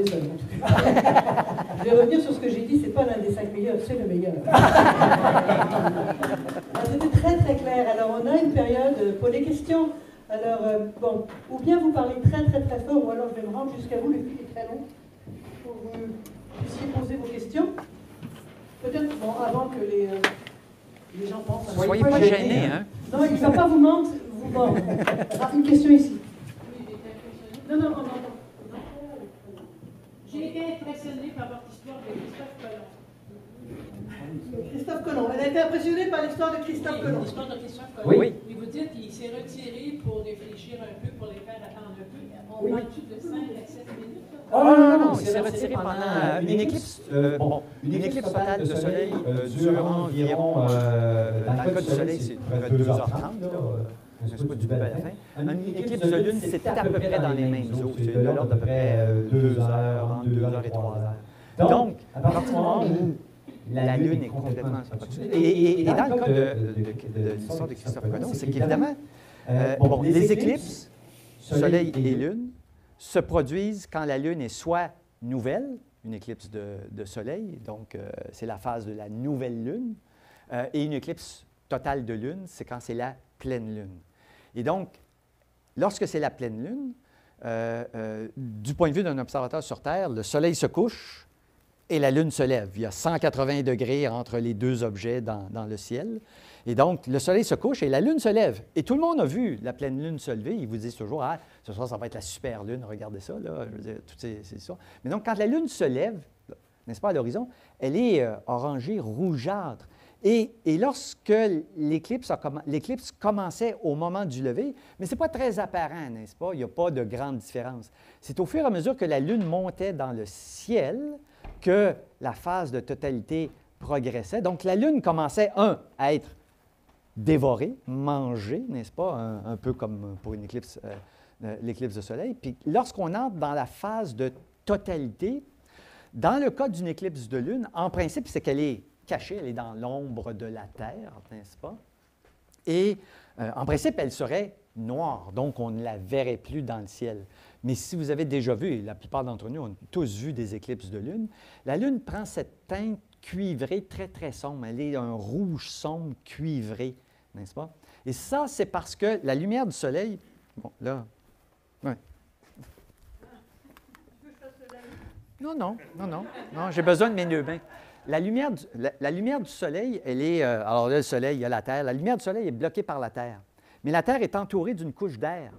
désolé. Je vais revenir sur ce que j'ai dit, c'est pas l'un des 5 meilleurs, c'est le meilleur. C'était très très clair. Alors on a une période pour les questions. Alors bon, ou bien vous parlez très très très fort, ou alors je vais me rendre jusqu'à vous, le fil est très long, pour que vous puissiez poser vos questions. Peut-être bon, avant que les gens pensent. Soyez pas gênés, hein? Non, il ne va pas vous mordre. Ah, une question ici. Non, non, non, non. J'ai été impressionnée par votre histoire de Christophe Colomb. Christophe Colomb. Elle a été impressionnée par l'histoire de Christophe Colomb. L'histoire de Christophe Colomb. Oui. Et vous dites qu'il s'est retiré pour réfléchir un peu, pour les faire attendre un peu. On parle-tu de 5 à 7 minutes? Oh non, il s'est retiré pendant une éclipse. Une éclipse totale de soleil dure environ, dans le cas du soleil, c'est 2h30, je ne sais pas du début à la fin. Une éclipse de lune, c'est à peu près dans les mêmes eaux. C'est de l'ordre d'à peu près 2 heures, entre 2 heures et 3 heures. Donc, à partir du moment où la lune est complètement... Et dans le cas de l'histoire de Christophe Colomb, c'est qu'évidemment, les éclipses, soleil et lune, se produisent quand la lune est soit nouvelle, une éclipse de soleil, donc c'est la phase de la nouvelle lune, et une éclipse totale de lune, c'est quand c'est la pleine lune. Et donc, lorsque c'est la pleine lune, du point de vue d'un observateur sur Terre, le soleil se couche et la lune se lève. Il y a 180 degrés entre les deux objets dans le ciel. Et donc, le soleil se couche et la lune se lève. Et tout le monde a vu la pleine lune se lever. Ils vous disent toujours, ah, ce soir, ça va être la super lune, regardez ça, là. Je veux dire, c'est ça. Mais donc, quand la lune se lève, n'est-ce pas, à l'horizon, elle est orangée, rougeâtre. Et lorsque l'éclipse commençait au moment du lever, mais ce n'est pas très apparent, n'est-ce pas? Il n'y a pas de grande différence. C'est au fur et à mesure que la lune montait dans le ciel que la phase de totalité progressait. Donc, la lune commençait, à être dévorée, mangée, n'est-ce pas? Un peu comme pour une éclipse, l'éclipse de soleil. Puis, lorsqu'on entre dans la phase de totalité, dans le cas d'une éclipse de lune, en principe, c'est qu'elle est cachée, elle est dans l'ombre de la Terre, n'est-ce pas? Et en principe, elle serait noire, donc on ne la verrait plus dans le ciel. Mais si vous avez déjà vu, et la plupart d'entre nous ont tous vu des éclipses de lune, la lune prend cette teinte cuivrée très, très sombre. Elle est un rouge sombre cuivré, n'est-ce pas? Et ça, c'est parce que la lumière du soleil... Bon, là... Oui. Non, j'ai besoin de mes nœuds bains. La lumière du soleil, elle est... alors là, le soleil, il y a la Terre. La lumière du soleil est bloquée par la Terre. Mais la Terre est entourée d'une couche d'air.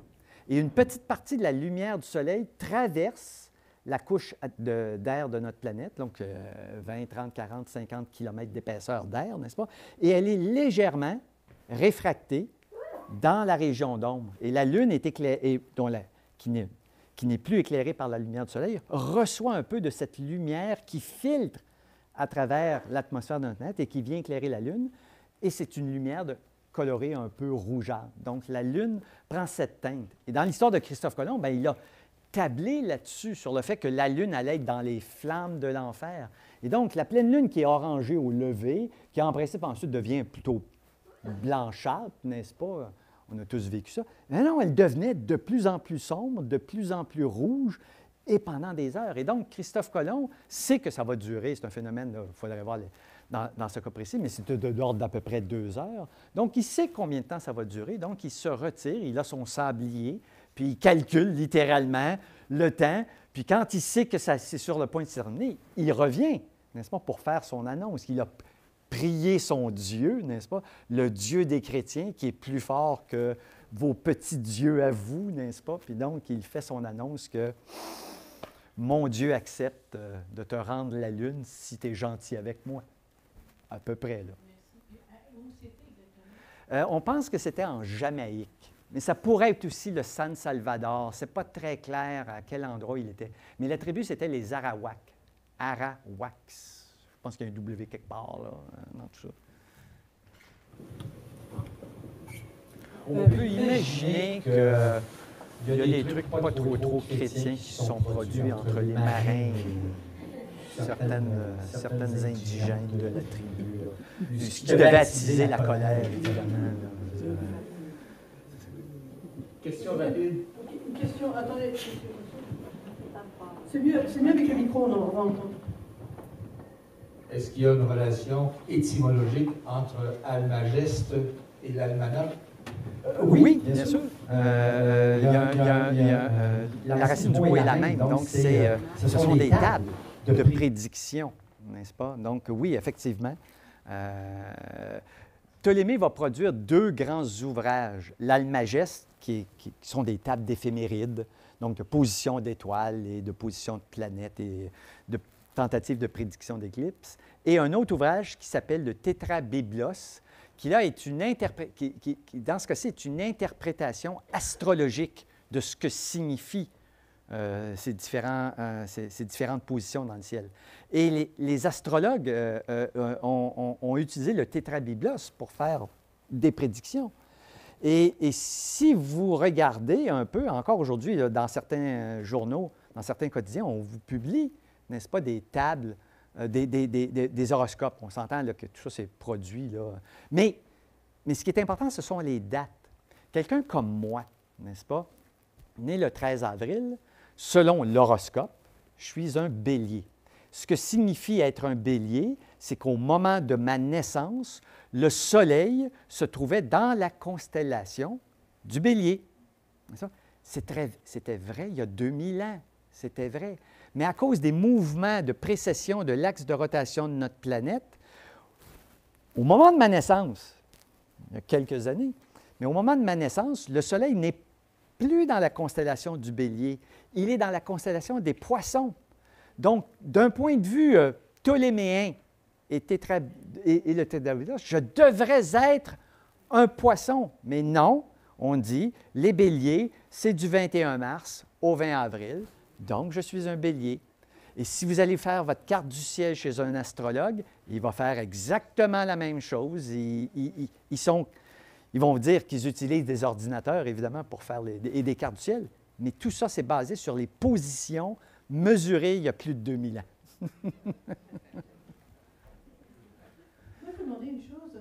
Et une petite partie de la lumière du soleil traverse la couche d'air de notre planète, donc 20, 30, 40, 50 km d'épaisseur d'air, n'est-ce pas? Et elle est légèrement réfractée dans la région d'ombre. Et la Lune est éclairée, qui n'est plus éclairée par la lumière du soleil, reçoit un peu de cette lumière qui filtre à travers l'atmosphère de notre planète et qui vient éclairer la Lune. Et c'est une lumière colorée un peu rougeâtre. Donc, la Lune prend cette teinte. Et dans l'histoire de Christophe Colomb, bien, il a tablé là-dessus, sur le fait que la Lune allait être dans les flammes de l'enfer. Et donc, la pleine Lune qui est orangée au lever, qui en principe ensuite devient plutôt blanchâtre, n'est-ce pas? On a tous vécu ça. Mais non, elle devenait de plus en plus sombre, de plus en plus rouge, et pendant des heures. Et donc, Christophe Colomb sait que ça va durer. C'est un phénomène, il faudrait voir dans ce cas précis, mais c'est de l'ordre d'à peu près 2 heures. Donc, il sait combien de temps ça va durer. Donc, il se retire, il a son sablier, puis il calcule littéralement le temps. Puis quand il sait que c'est sur le point de se terminer, il revient, n'est-ce pas, pour faire son annonce. Il a prié son Dieu, n'est-ce pas, le Dieu des chrétiens, qui est plus fort que vos petits dieux à vous, n'est-ce pas? Puis donc, il fait son annonce que mon Dieu accepte de te rendre la lune si tu es gentil avec moi. À peu près, là. Où c'était exactement? On pense que c'était en Jamaïque, mais ça pourrait être aussi le San Salvador. Ce n'est pas très clair à quel endroit il était. Mais la tribu, c'était les Arawaks. Arawaks. Je pense qu'il y a un W quelque part, là, dans tout ça. On peut imaginer que... Il y a des trucs pas trop chrétiens qui sont produits entre les marins et certaines indigènes de la tribu, ce qui devait attiser la colère, évidemment. Question rapide. Une question, attendez. C'est mieux avec le micro, on va entendre. Est-ce qu'il y a une relation étymologique entre Almageste et l'almanach? Oui, bien sûr. La racine du mot est la même, donc ce sont des tables de prédiction, n'est-ce pas? Donc oui, effectivement. Ptolémée va produire deux grands ouvrages. L'Almageste, qui sont des tables d'éphémérides, donc de position d'étoiles et de position de planètes et de tentatives de prédiction d'éclipses, et un autre ouvrage qui s'appelle le Tétrabiblos, qui là est qui dans ce cas-ci est une interprétation astrologique de ce que signifient ces différentes positions dans le ciel. Et les astrologues ont utilisé le Tétrabiblos pour faire des prédictions. Et si vous regardez un peu, encore aujourd'hui, dans certains journaux, dans certains quotidiens, on vous publie, n'est-ce pas, des tables, des horoscopes. On s'entend là, que tout ça, c'est produit. Là. Mais ce qui est important, ce sont les dates. Quelqu'un comme moi, n'est-ce pas, né le 13 avril, selon l'horoscope, je suis un bélier. Ce que signifie être un bélier, c'est qu'au moment de ma naissance, le Soleil se trouvait dans la constellation du Bélier. C'était vrai il y a 2000 ans, c'était vrai. Mais à cause des mouvements de précession de l'axe de rotation de notre planète, au moment de ma naissance, il y a quelques années, mais au moment de ma naissance, le Soleil n'est plus dans la constellation du Bélier, il est dans la constellation des Poissons. Donc, d'un point de vue ptoléméen et le Tétrabiblos, je devrais être un poisson. Mais non, on dit, les béliers, c'est du 21 mars au 20 avril, donc je suis un bélier. Et si vous allez faire votre carte du ciel chez un astrologue, il va faire exactement la même chose. Ils vont vous dire qu'ils utilisent des ordinateurs, évidemment, pour faire des cartes du ciel, mais tout ça, c'est basé sur les positions mesurées il y a plus de 2000 ans. Je vais vous demander une chose.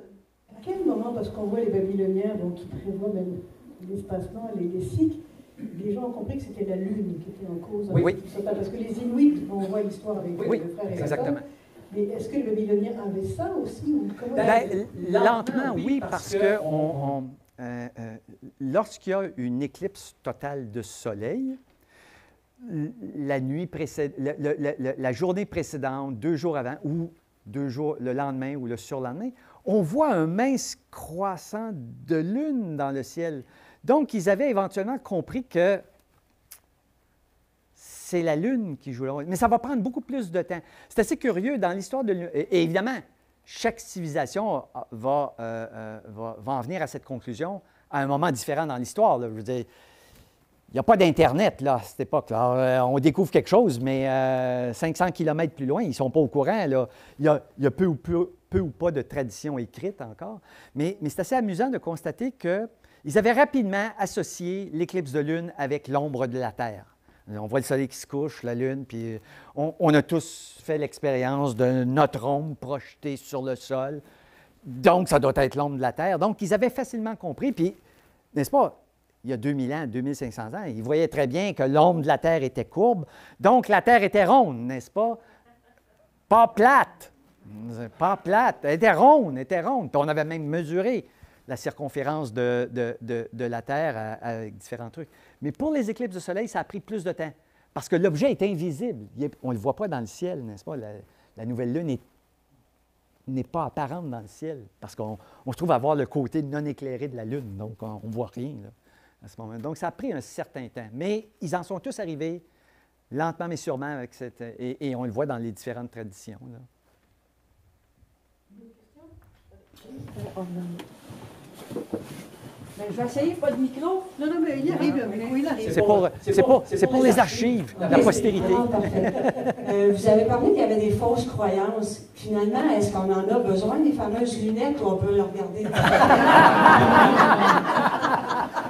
À quel moment, parce qu'on voit les Babyloniens donc, qui prévoient même l'espacement, les cycles, les gens ont compris que c'était la Lune qui était en cause. Oui. Parce que les Inuits, on voit l'histoire avec le frère et exactement. Mais est-ce que les Babyloniens avaient ça aussi? Ou comment lentement, oui, parce que lorsqu'il y a une éclipse totale de soleil, la journée précédente, 2 jours avant, ou 2 jours le lendemain ou le surlendemain, on voit un mince croissant de lune dans le ciel. Donc, ils avaient éventuellement compris que c'est la Lune qui joue le rôle. Mais ça va prendre beaucoup plus de temps. C'est assez curieux dans l'histoire de l'Union. Et évidemment, chaque civilisation va en venir à cette conclusion à un moment différent dans l'histoire. Je veux dire, il n'y a pas d'Internet là, à cette époque-là. On découvre quelque chose, mais 500 km plus loin, ils ne sont pas au courant. Là. Il y a peu ou pas de tradition écrite encore. Mais c'est assez amusant de constater qu'ils avaient rapidement associé l'éclipse de Lune avec l'ombre de la Terre. On voit le soleil qui se couche, la Lune, puis on a tous fait l'expérience de notre ombre projetée sur le sol. Donc, ça doit être l'ombre de la Terre. Donc, ils avaient facilement compris. Puis, n'est-ce pas, il y a 2000 ans, 2500 ans, ils voyaient très bien que l'ombre de la Terre était courbe. Donc, la Terre était ronde, n'est-ce pas? Pas plate. Pas plate. Elle était ronde, Puis, on avait même mesuré la circonférence de la Terre avec différents trucs. Mais pour les éclipses de soleil, ça a pris plus de temps parce que l'objet est invisible. On ne le voit pas dans le ciel, n'est-ce pas? La nouvelle Lune n'est pas apparente dans le ciel parce qu'on se trouve à voir le côté non éclairé de la Lune, donc on ne voit rien là, à ce moment. Donc, ça a pris un certain temps. Mais ils en sont tous arrivés lentement mais sûrement avec et on le voit dans les différentes traditions. Là. Ben, je vais essayer, pas de micro. Non, mais il arrive, le micro, il arrive. C'est pour les archives, la postérité. Vous avez parlé qu'il y avait des fausses croyances. Finalement, est-ce qu'on en a besoin des fameuses lunettes ou on peut les regarder?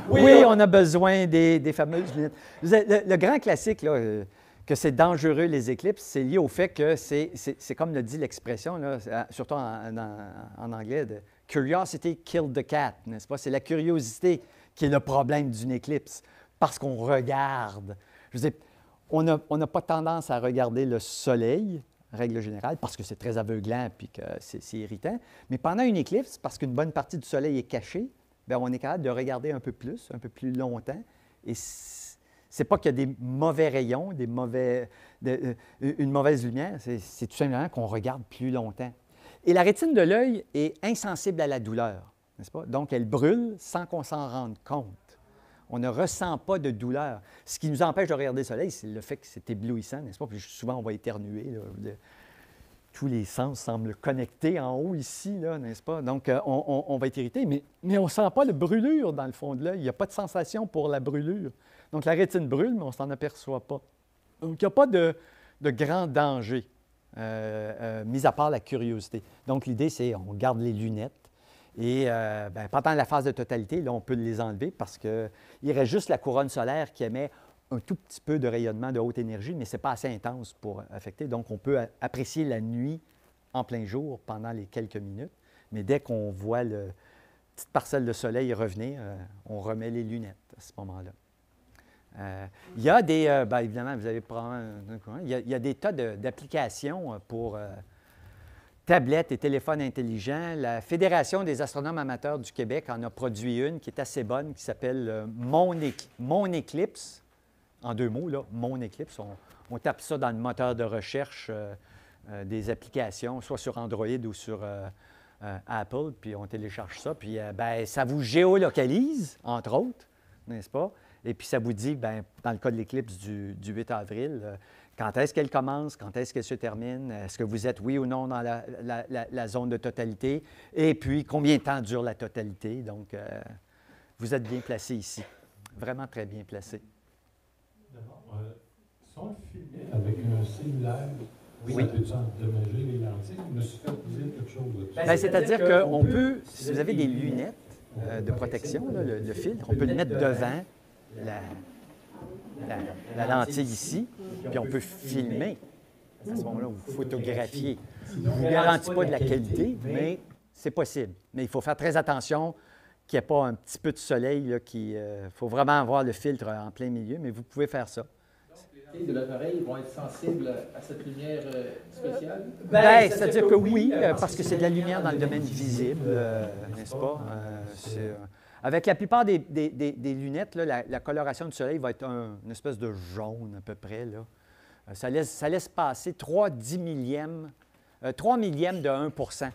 Oui, on a besoin des fameuses lunettes. Le grand classique, là, que c'est dangereux les éclipses, c'est lié au fait que c'est comme le dit l'expression, là, surtout en anglais, de « curiosity killed the cat », n'est-ce pas? C'est la curiosité qui est le problème d'une éclipse, parce qu'on regarde. Je veux dire, on n'a pas tendance à regarder le soleil, règle générale, parce que c'est très aveuglant et que c'est irritant. Mais pendant une éclipse, parce qu'une bonne partie du soleil est cachée, bien, on est capable de regarder un peu plus longtemps. Et c'est pas qu'il y a des mauvais rayons, une mauvaise lumière, c'est tout simplement qu'on regarde plus longtemps. Et la rétine de l'œil est insensible à la douleur, n'est-ce pas? Donc, elle brûle sans qu'on s'en rende compte. On ne ressent pas de douleur. Ce qui nous empêche de regarder le soleil, c'est le fait que c'est éblouissant, n'est-ce pas? Puis souvent, on va éternuer. Là. Tous les sens semblent connectés en haut ici, n'est-ce pas? Donc, on va être irrité, mais on ne sent pas de brûlure dans le fond de l'œil. Il n'y a pas de sensation pour la brûlure. Donc, la rétine brûle, mais on ne s'en aperçoit pas. Donc, il n'y a pas de grand danger, mis à part la curiosité. Donc, l'idée, c'est on garde les lunettes. Et pendant la phase de totalité, là, on peut les enlever parce qu'il reste juste la couronne solaire qui émet un tout petit peu de rayonnement de haute énergie, mais ce n'est pas assez intense pour affecter. Donc, on peut apprécier la nuit en plein jour pendant les quelques minutes. Mais dès qu'on voit la petite parcelle de soleil revenir, on remet les lunettes à ce moment-là. Il y a des, évidemment, vous avez probablement, il y a des tas d'applications pour tablettes et téléphones intelligents. La Fédération des astronomes amateurs du Québec en a produit une qui est assez bonne, qui s'appelle Mon Eclipse. En 2 mots, là, Mon Eclipse. On tape ça dans le moteur de recherche des applications, soit sur Android ou sur Apple, puis on télécharge ça. Puis ça vous géolocalise, entre autres, n'est-ce pas? Et puis ça vous dit, dans le cas de l'éclipse du 8 avril, quand est-ce qu'elle commence, quand est-ce qu'elle se termine, est-ce que vous êtes oui ou non dans la zone de totalité, et puis combien de temps dure la totalité. Donc, vous êtes bien placé ici, vraiment très bien placé. D'abord, si on filmait avec un cellulaire, oui. Ça peut-tu endommager les lentilles? Je me suis fait poser quelque chose. C'est-à-dire qu'on peut, si vous avez des lunettes de protection, là, le filtre, on peut le mettre devant la lentille ici, puis on peut filmer. À ce moment-là, vous photographiez. Je ne vous garantis pas de la qualité, mais c'est possible. Mais il faut faire très attention qu'il n'y ait pas un petit peu de soleil. Il faut vraiment avoir le filtre en plein milieu, mais vous pouvez faire ça. Donc, les de l'appareil vont être sensibles à cette lumière spéciale? C'est-à-dire que oui, parce que c'est de la lumière dans le domaine visible, n'est-ce pas? Avec la plupart des lunettes, là, la coloration du soleil va être une espèce de jaune à peu près. Là. Ça laisse passer 3 millièmes de 1 %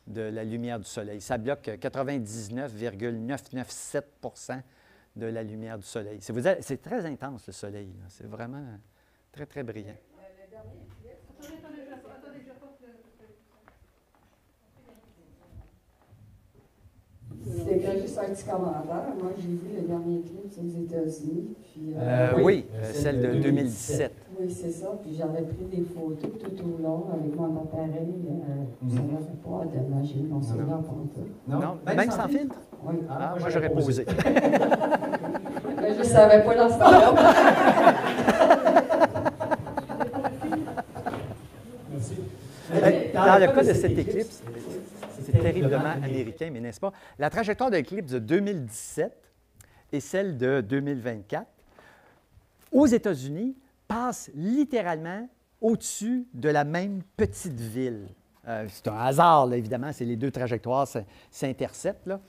de la lumière du soleil. Ça bloque 99,997 % de la lumière du soleil. C'est très intense, le soleil. C'est vraiment très, très brillant. C'était juste un petit commentaire. Moi, j'ai vu le dernier clip aux États-Unis. Oui, celle de 2017. Oui, c'est ça. Puis j'avais pris des photos tout au long avec mon appareil. Ça ne fait pas endommager mon cellulaire pendant tout. Non, même sans filtre? Oui. Moi, j'aurais posé. Mais je ne savais pas dans ce temps-là. Merci. Dans le cas de cette éclipse, c'est terriblement américain, mais n'est-ce pas? La trajectoire de l'éclipse de 2017 et celle de 2024, aux États-Unis, passent littéralement au-dessus de la même petite ville. C'est un hasard, là, évidemment, c'est les 2 trajectoires s'interceptent, là.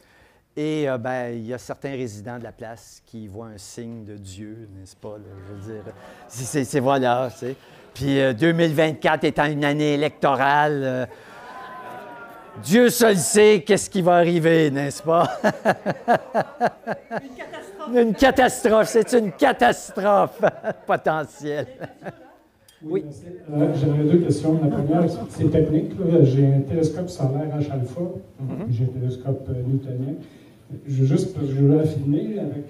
Et il y a certains résidents de la place qui voient un signe de Dieu, n'est-ce pas? Là, je veux dire, c'est voilà, tu sais. Puis 2024 étant une année électorale, Dieu seul sait qu'est-ce qui va arriver, n'est-ce pas? Une catastrophe. Une catastrophe, c'est une catastrophe potentielle. Oui. J'avais 2 questions. La première, c'est technique. J'ai un télescope solaire H-alpha, j'ai un télescope newtonien. Je veux la filmer avec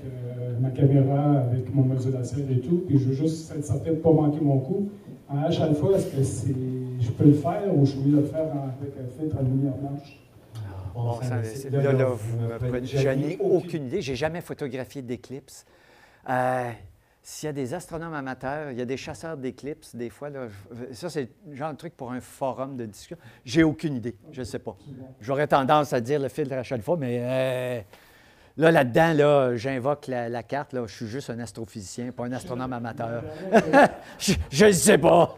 ma caméra, avec mon modulateur et tout, puis je veux juste être certain de ne pas manquer mon coup. En H-alpha, est-ce que je peux le faire ou je suis obligé de le faire avec un filtre à lumière blanche? Je n'ai aucune idée. Je n'ai jamais photographié d'éclipse. S'il y a des astronomes amateurs, il y a des chasseurs d'éclipses, des fois, là, ça, c'est le genre de truc pour un forum de discussion. J'ai aucune idée. Je ne sais pas. J'aurais tendance à dire le filtre à chaque fois, mais Là, là-dedans, là, j'invoque la carte. Là, je suis juste un astrophysicien, pas un astronome amateur. Je ne sais pas.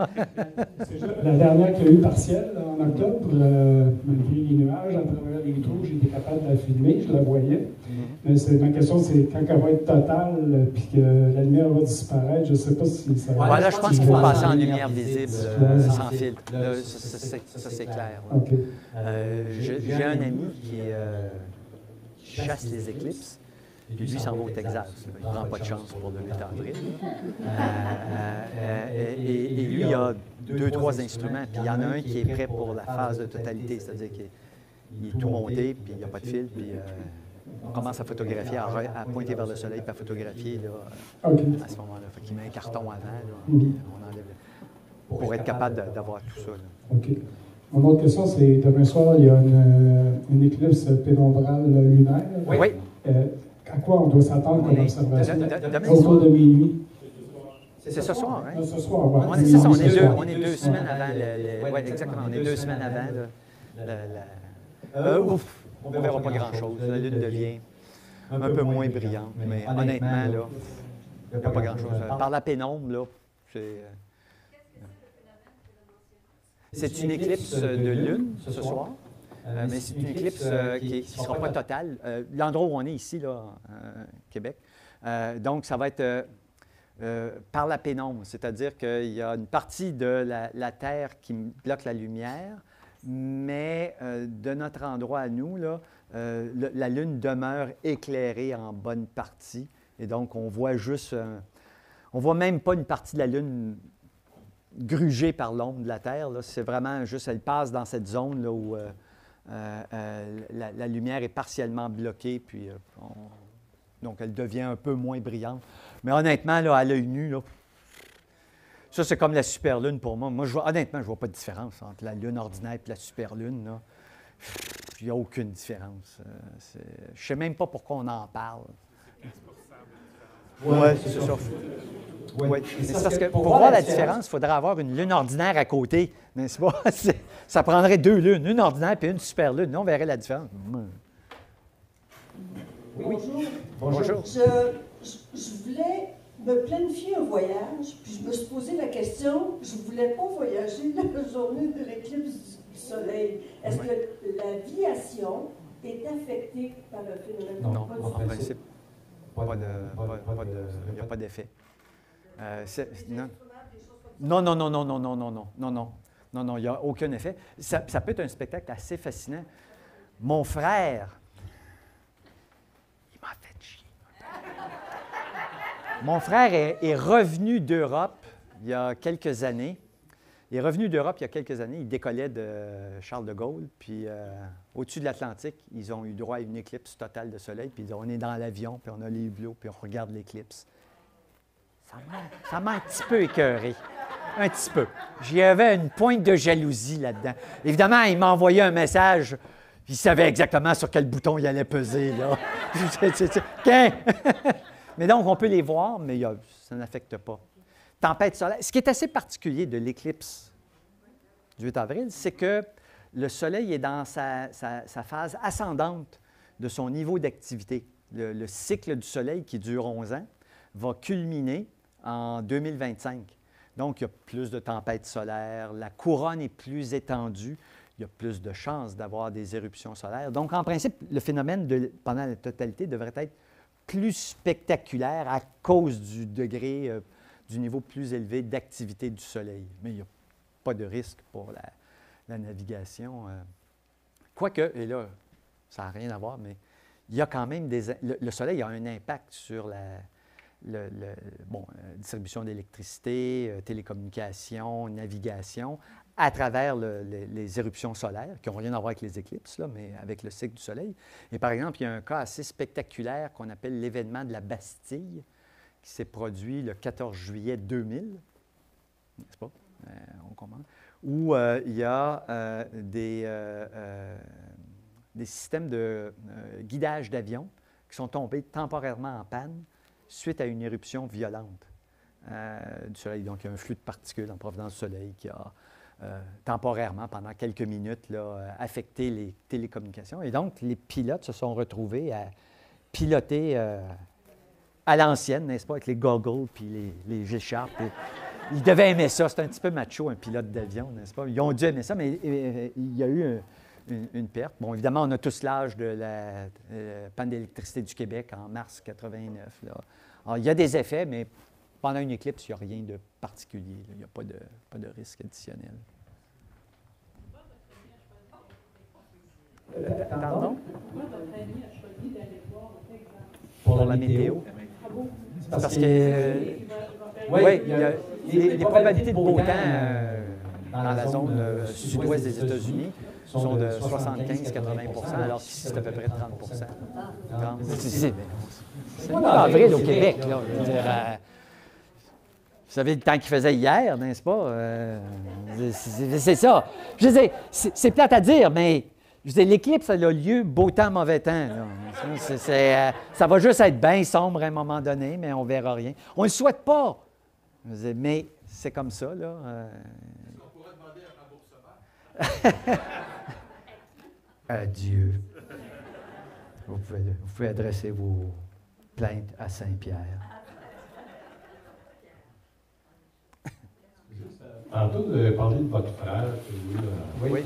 La dernière qu'il y a eu partielle, là, en octobre, malgré les nuages, à travers les trous, j'étais capable de la filmer, je la voyais. Mais ma question, c'est quand elle va être totale, puis que la lumière va disparaître, je ne sais pas si ça va... Là, je pense qu'il faut passer en lumière visible, sans filtre. Là, ça, c'est clair. Okay. J'ai un ami qui chasse les éclipses, puis lui s'en va au Texas. Il ne prend pas de chance pour le 8 avril. Et lui, il a 2-3 instruments, puis il y en a un qui est prêt pour la phase de totalité, c'est-à-dire qu'il est tout monté, puis il n'y a pas de fil, puis on commence à photographier, à pointer vers le soleil, puis à photographier là, à ce moment-là. Fait qu'il met un carton avant, là, puis on enlève pour être capable d'avoir tout ça. Là. OK. Mon autre question, c'est demain soir, il y a une éclipse pénombrale lunaire. Oui. À quoi on doit s'attendre comme observation? Autour de minuit. C'est ce soir, hein? Ce soir, oui. On est 2 semaines avant. Oui, exactement. On est 2 semaines avant. On ne verra pas grand-chose. La Lune devient un peu moins brillante. Mais honnêtement, là, il n'y a pas grand-chose. Par la pénombre, là, c'est une éclipse de Lune ce soir. Mais c'est une éclipse qui ne sera pas totale. L'endroit où on est ici, là, Québec, donc ça va être par la pénombre, c'est-à-dire qu'il y a une partie de la Terre qui bloque la lumière, mais de notre endroit à nous, là, la Lune demeure éclairée en bonne partie, et donc on voit juste, on ne voit même pas une partie de la Lune grugée par l'ombre de la Terre. C'est vraiment juste, elle passe dans cette zone là, où la lumière est partiellement bloquée, puis donc elle devient un peu moins brillante. Mais honnêtement, là, à l'œil nu, là, ça c'est comme la superlune pour moi. Honnêtement, je ne vois pas de différence entre la Lune ordinaire et la superlune. Là. Il n'y a aucune différence. Je ne sais même pas pourquoi on en parle. Oui, c'est ça. Oui. C'est parce que pour voir la différence, il faudrait avoir une lune ordinaire à côté, n'est-ce pas? Ça prendrait 2 lunes, une ordinaire et une super lune. Là, on verrait la différence. Oui. Bonjour. Je voulais me planifier un voyage, puis je me suis posé la question, je ne voulais pas voyager la journée de l'éclipse du soleil. Est-ce que l'aviation est affectée par le phénomène? Non, en principe, il n'y a pas d'effet. Non, il n'y a aucun effet. Ça peut être un spectacle assez fascinant. Mon frère, il m'a fait chier. Mon frère est revenu d'Europe il y a quelques années. Il est revenu d'Europe il y a quelques années. Il décollait de Charles de Gaulle. Puis au-dessus de l'Atlantique, ils ont eu droit à une éclipse totale de soleil. Puis on est dans l'avion, puis on a les hublots, puis on regarde l'éclipse. Ça m'a un petit peu écœuré. Un petit peu. J'y avais une pointe de jalousie là-dedans. Évidemment, il m'a envoyé un message. Puis il savait exactement sur quel bouton il allait peser, là. Mais donc, on peut les voir, mais ça n'affecte pas. Tempête solaire. Ce qui est assez particulier de l'éclipse du 8 avril, c'est que le Soleil est dans sa phase ascendante de son niveau d'activité. Le cycle du Soleil, qui dure 11 ans, va culminer en 2025. Donc, il y a plus de tempêtes solaires, la couronne est plus étendue, il y a plus de chances d'avoir des éruptions solaires. Donc, en principe, le phénomène pendant la totalité devrait être plus spectaculaire à cause du degré, du niveau plus élevé d'activité du Soleil. Mais il n'y a pas de risque pour la navigation. Quoique, et là, ça n'a rien à voir, mais il y a quand même le Soleil a un impact sur la distribution d'électricité, télécommunications, navigation, à travers les éruptions solaires, qui n'ont rien à voir avec les éclipses, là, mais avec le cycle du Soleil. Et par exemple, il y a un cas assez spectaculaire qu'on appelle l'événement de la Bastille, qui s'est produit le 14 juillet 2000, n'est-ce pas? On commence. Où il y a des systèmes de guidage d'avion qui sont tombés temporairement en panne suite à une éruption violente du Soleil. Donc, il y a un flux de particules en provenance du Soleil qui a temporairement, pendant quelques minutes, là, affecté les télécommunications. Et donc, les pilotes se sont retrouvés à piloté à l'ancienne, n'est-ce pas, avec les goggles puis les écharpes. Ils devaient aimer ça. C'est un petit peu macho, un pilote d'avion, n'est-ce pas? Ils ont dû aimer ça, mais il y a eu une perte. Bon, évidemment, on a tous l'âge de la panne d'électricité du Québec en mars 89. Là. Alors, il y a des effets, mais pendant une éclipse, il n'y a rien de particulier. Là. Il n'y a pas de risque additionnel. Pardon? Pourquoi votre ami a choisi d'aller voir le Texas? Pour la météo. Ah bon? Parce que Il va faire oui, il y a les probabilités de beau temps dans la zone sud-ouest des États-Unis sont de 75-80 alors qu'ici, c'est à peu près 30 C'est pas avril au Québec. Là, je veux dire, vous savez le temps qu'il faisait hier, n'est-ce pas? C'est ça. Je veux dire, c'est plate à dire, mais je veux dire, l'éclipse, elle a lieu beau temps, mauvais temps. Là. Ça va juste être bien sombre à un moment donné, mais on ne verra rien. On ne le souhaite pas. Je veux dire, mais c'est comme ça, là. Est-ce qu'on pourrait demander un remboursement? Adieu. Vous pouvez adresser vos plaintes à Saint-Pierre. Tantôt, vous avez parlé de votre frère. Oui.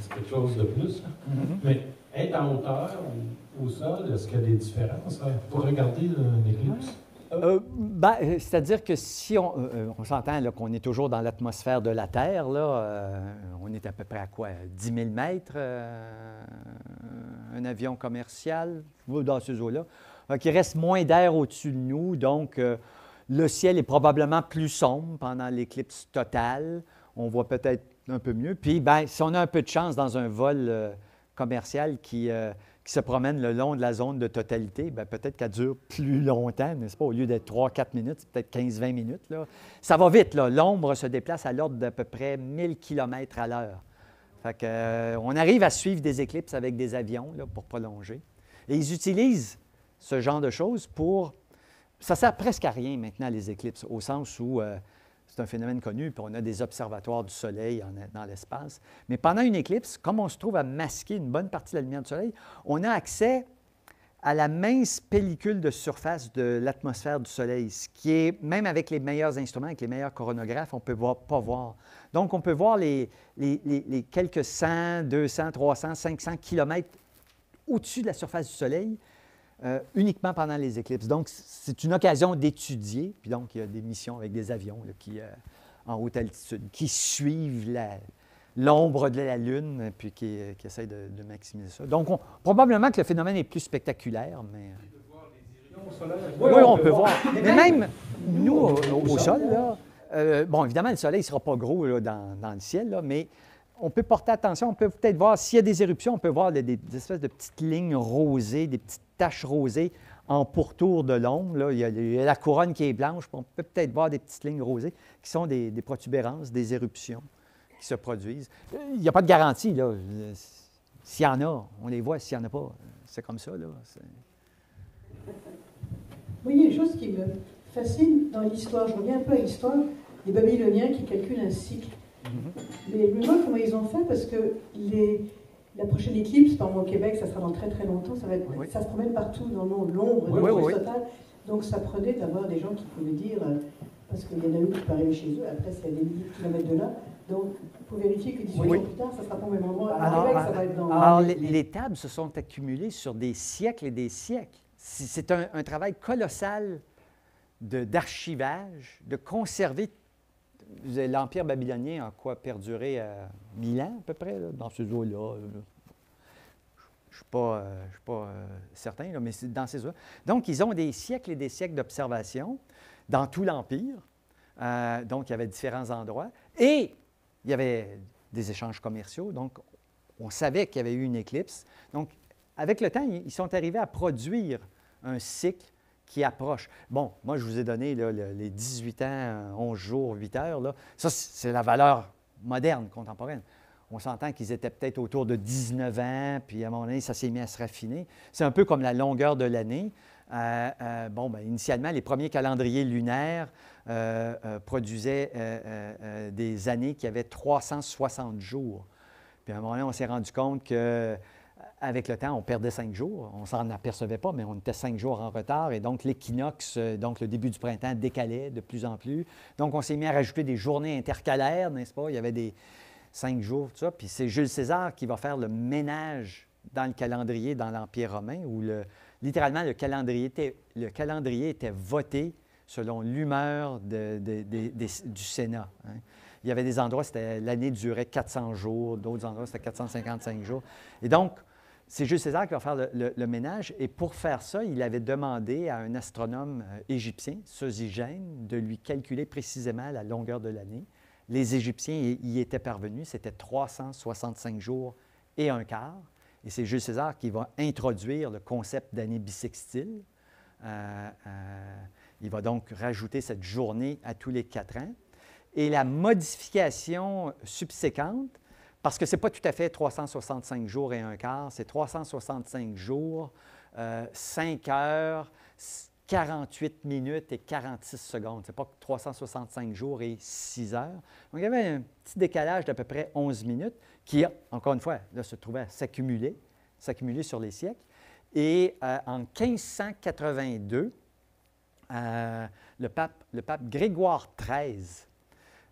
C'est quelque chose de plus. Mm-hmm. Mais être en hauteur ou au sol, est-ce qu'il y a des différences pour regarder une éclipse? C'est-à-dire que si on s'entend là, qu'on est toujours dans l'atmosphère de la Terre, là, on est à peu près à quoi? 10 000 mètres, un avion commercial, dans ces eaux-là. Donc, il reste moins d'air au-dessus de nous, donc le ciel est probablement plus sombre pendant l'éclipse totale. On voit peut-être un peu mieux. Puis, si on a un peu de chance dans un vol commercial qui se promène le long de la zone de totalité, peut-être qu'elle dure plus longtemps, n'est-ce pas? Au lieu d'être 3-4 minutes, c'est peut-être 15-20 minutes. Là. Ça va vite, là. L'ombre se déplace à l'ordre d'à peu près 1000 km à l'heure. Fait que, on arrive à suivre des éclipses avec des avions là, pour prolonger. Et ils utilisent ce genre de choses pour... Ça sert presque à rien maintenant, les éclipses, au sens où c'est un phénomène connu, puis on a des observatoires du Soleil dans l'espace. Mais pendant une éclipse, comme on se trouve à masquer une bonne partie de la lumière du Soleil, on a accès à la mince pellicule de surface de l'atmosphère du Soleil, ce qui est, même avec les meilleurs instruments, avec les meilleurs coronographes, on ne peut pas voir. Donc, on peut voir les quelques 100, 200, 300, 500 kilomètres au-dessus de la surface du Soleil, uniquement pendant les éclipses. Donc, c'est une occasion d'étudier. Puis donc, il y a des missions avec des avions là, en haute altitude qui suivent l'ombre de la Lune puis qui essayent de maximiser ça. Donc, probablement que le phénomène est plus spectaculaire, mais... Oui, on peut voir. Mais même nous, au sol, là, bon, évidemment, le Soleil ne sera pas gros là, dans le ciel, là, mais on peut porter attention, on peut peut-être voir, s'il y a des éruptions, on peut voir des espèces de petites lignes rosées, des petites taches rosées en pourtour de l'ombre. Là. Il y a la couronne qui est blanche, puis on peut peut-être voir des petites lignes rosées qui sont des protubérances, des éruptions qui se produisent. Il n'y a pas de garantie, là. S'il y en a, on les voit. S'il n'y en a pas, c'est comme ça, là. Oui, il y a une chose qui me fascine dans l'histoire. Je reviens un peu à l'histoire des Babyloniens qui calculent un cycle. Mais je me demande comment ils ont fait parce que la prochaine éclipse, par exemple au Québec, ça sera dans très très longtemps, ça se promène partout dans le monde, l'ombre totale. Donc ça prenait d'avoir des gens qui pouvaient dire, parce qu'il y en a eu qui peuvent arriver chez eux, après c'est à des milliers de kilomètres de là, donc pour vérifier que 18 ans plus tard, ça sera pas au même endroit. À Québec, ça va être dans... Alors les tables se sont accumulées sur des siècles et des siècles. C'est un travail colossal d'archivage, de conserver. L'Empire babylonien a quoi perduré 1000 ans à peu près, là, dans ces eaux-là. Je ne suis pas certain, là, mais c'est dans ces eaux-là. Donc, ils ont des siècles et des siècles d'observation dans tout l'Empire. Donc, il y avait différents endroits. Et il y avait des échanges commerciaux. Donc, on savait qu'il y avait eu une éclipse. Donc, avec le temps, ils sont arrivés à produire un cycle qui approche. Bon, moi, je vous ai donné là, les 18 ans, 11 jours, 8 heures. Là. Ça, c'est la valeur moderne, contemporaine. On s'entend qu'ils étaient peut-être autour de 19 ans, puis à un moment donné, ça s'est mis à se raffiner. C'est un peu comme la longueur de l'année. Initialement, les premiers calendriers lunaires produisaient des années qui avaient 360 jours. Puis à un moment donné, on s'est rendu compte que avec le temps, on perdait 5 jours. On ne s'en apercevait pas, mais on était 5 jours en retard. Et donc, l'équinoxe, donc le début du printemps, décalait de plus en plus. Donc, on s'est mis à rajouter des journées intercalaires, n'est-ce pas? Il y avait des 5 jours, tout ça. Puis c'est Jules César qui va faire le ménage dans le calendrier dans l'Empire romain, où littéralement, le calendrier était voté selon l'humeur du Sénat. Hein. Il y avait des endroits, l'année durait 400 jours, d'autres endroits, c'était 455 jours. Et donc, c'est Jules César qui va faire le ménage. Et pour faire ça, il avait demandé à un astronome égyptien, Sosygène, de lui calculer précisément la longueur de l'année. Les Égyptiens y étaient parvenus. C'était 365 jours et un quart. Et c'est Jules César qui va introduire le concept d'année bissextile. Il va donc rajouter cette journée à tous les 4 ans. Et la modification subséquente, parce que ce n'est pas tout à fait 365 jours et un quart, c'est 365 jours, 5 heures, 48 minutes et 46 secondes. Ce n'est pas 365 jours et 6 heures. Donc, il y avait un petit décalage d'à peu près 11 minutes qui, encore une fois, là, se trouvait à s'accumuler sur les siècles. Et en 1582, le pape Grégoire XIII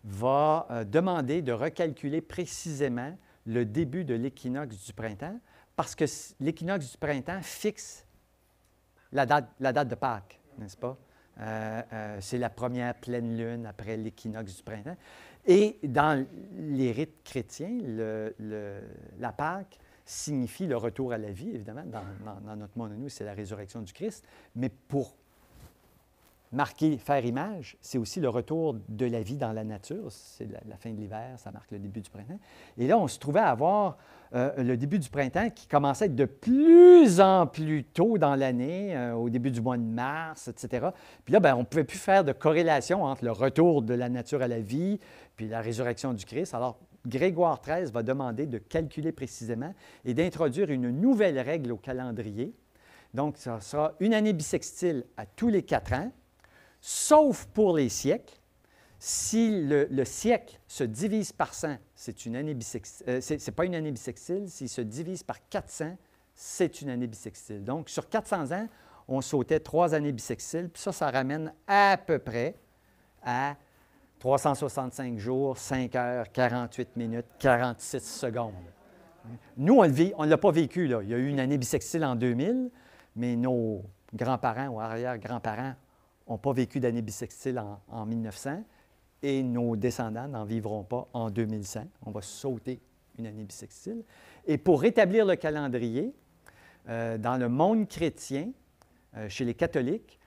va demander de recalculer précisément le début de l'équinoxe du printemps, parce que l'équinoxe du printemps fixe la date de Pâques, n'est-ce pas? C'est la première pleine lune après l'équinoxe du printemps. Et dans les rites chrétiens, la Pâque signifie le retour à la vie, évidemment. Dans notre monde, nous, c'est la résurrection du Christ. Mais pour faire image, c'est aussi le retour de la vie dans la nature. C'est la fin de l'hiver, ça marque le début du printemps. Et là, on se trouvait à avoir le début du printemps qui commençait à être de plus en plus tôt dans l'année, au début du mois de mars, etc. Puis là, bien, on ne pouvait plus faire de corrélation entre le retour de la nature à la vie puis la résurrection du Christ. Alors, Grégoire XIII va demander de calculer précisément et d'introduire une nouvelle règle au calendrier. Donc, ça sera une année bissextile à tous les 4 ans, sauf pour les siècles. Si le siècle se divise par 100, c'est une année bissextile. C'est pas une année bissextile. S'il se divise par 400, c'est une année bissextile. Donc, sur 400 ans, on sautait 3 années bissextiles. Puis ça ramène à peu près à 365 jours, 5 heures, 48 minutes, 46 secondes. Nous, on ne l'a pas vécu, là. Il y a eu une année bissextile en 2000, mais nos grands-parents ou arrière-grands-parents n'ont pas vécu d'année bissextile en 1900 et nos descendants n'en vivront pas en 2100. On va sauter une année bissextile. Et pour rétablir le calendrier, dans le monde chrétien, chez les catholiques,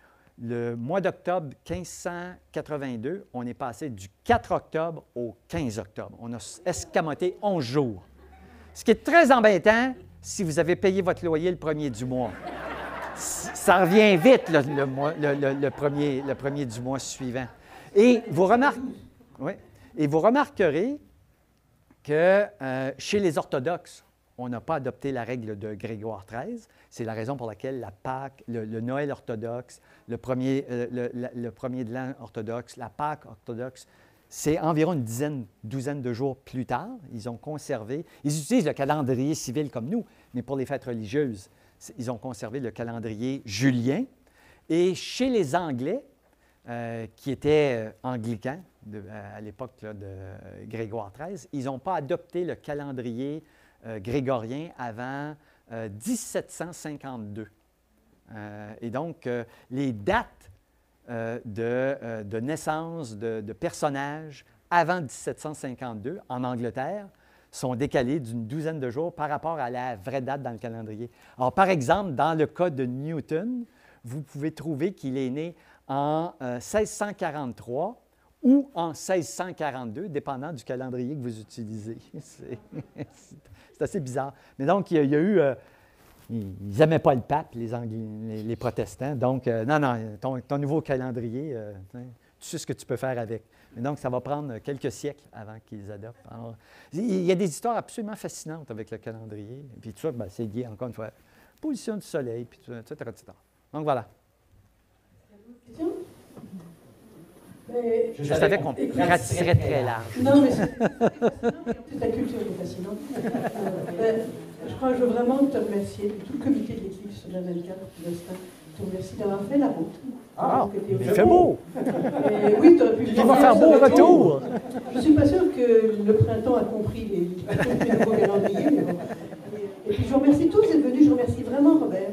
le mois d'octobre 1582, on est passé du 4 octobre au 15 octobre. On a escamoté 11 jours. Ce qui est très embêtant si vous avez payé votre loyer le premier du mois. Ça revient vite, le premier du mois suivant. Et vous remarquerez que chez les orthodoxes, on n'a pas adopté la règle de Grégoire XIII. C'est la raison pour laquelle la Pâque, le Noël orthodoxe, le premier de l'an orthodoxe, la Pâque orthodoxe, c'est environ une douzaine de jours plus tard. Ils utilisent le calendrier civil comme nous, mais pour les fêtes religieuses, ils ont conservé le calendrier julien. Et chez les Anglais, qui étaient anglicans à l'époque de Grégoire XIII, ils n'ont pas adopté le calendrier grégorien avant 1752. Et donc, les dates de naissance de personnages avant 1752 en Angleterre sont décalées d'une douzaine de jours par rapport à la vraie date dans le calendrier. Alors, par exemple, dans le cas de Newton, vous pouvez trouver qu'il est né en 1643 ou en 1642, dépendant du calendrier que vous utilisez. C'est assez bizarre. Mais donc, il y a eu... ils n'aimaient pas le pape, les protestants. Donc, non, ton nouveau calendrier, tu sais ce que tu peux faire avec. Mais donc, ça va prendre quelques siècles avant qu'ils adoptent. Alors, il y a des histoires absolument fascinantes avec le calendrier. Puis tout ça, bien, c'est lié, encore une fois, position du soleil, puis tout, etc., etc. Donc, voilà. Question? Mais- Je savais qu'on ratisserait très large. Non, mais c'est la culture qui est fascinante. Je crois que je veux vraiment te remercier, tout le comité de l'éclipse de la 24 de l'Estin. Je te remercie d'avoir fait la route. Ah, Donc, t'es il au fait Japon. beau. Et oui, tu aurais pu le Il faire. va faire beau retour. Je ne suis pas sûre que le printemps a compris les nouveaux calendriers. Mais bon. Et puis je vous remercie tous d'être venus. Je remercie vraiment Robert.